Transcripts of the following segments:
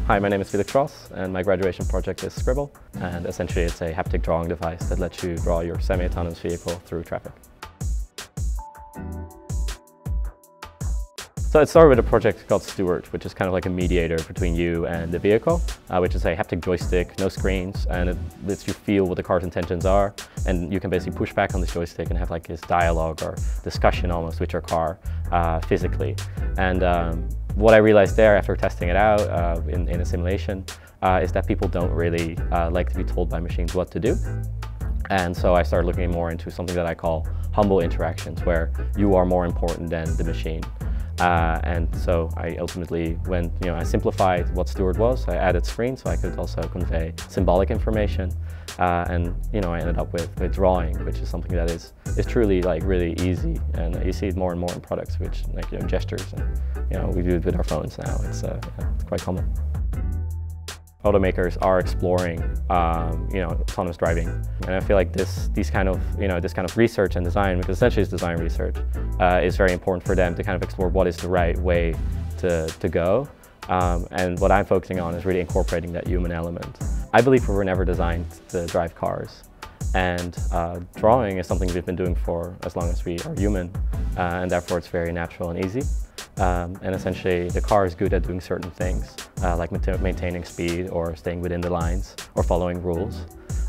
Hi, my name is Felix Ros, and my graduation project is Scribble, and essentially it's a haptic drawing device that lets you draw your semi-autonomous vehicle through traffic. So it started with a project called Steward, which is kind of like a mediator between you and the vehicle, which is a haptic joystick, no screens, and it lets you feel what the car's intentions are, and you can basically push back on the joystick and have like this dialogue or discussion almost with your car physically. And what I realized there after testing it out in a simulation is that people don't really like to be told by machines what to do. And so I started looking more into something that I call humble interactions, where you are more important than the machine. And so I ultimately I simplified what Steward was. I added screens so I could also convey symbolic information. And I ended up with drawing, which is something that is truly like really easy. And you see it more and more in products, which like gestures, and we do it with our phones now. It's quite common. Automakers are exploring, autonomous driving, and I feel like this kind of research and design, because essentially it's design research, is very important for them to kind of explore what is the right way to go. And what I'm focusing on is really incorporating that human element. I believe we were never designed to drive cars, and drawing is something we've been doing for as long as we are human, and therefore it's very natural and easy. And essentially the car is good at doing certain things, like maintaining speed or staying within the lines or following rules.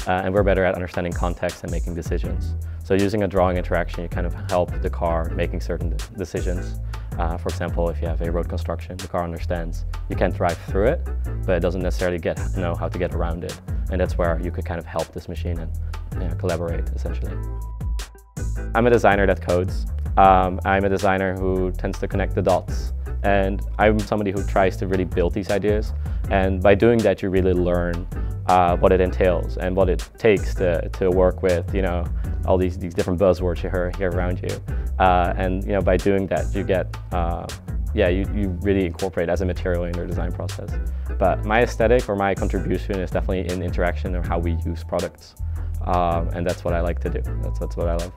And we're better at understanding context and making decisions. So using a drawing interaction, you kind of help the car making certain decisions. For example, if you have a road construction, the car understands you can't drive through it, but it doesn't necessarily know how to get around it. And that's where you could kind of help this machine and collaborate, essentially. I'm a designer that codes. I'm a designer who tends to connect the dots, and I'm somebody who tries to really build these ideas, and by doing that you really learn what it entails and what it takes to work with all these different buzzwords you hear around you, and by doing that you get you really incorporate as a material in your design process. But my aesthetic or my contribution is definitely in interaction or how we use products, and that's what I like to do. That's what I love.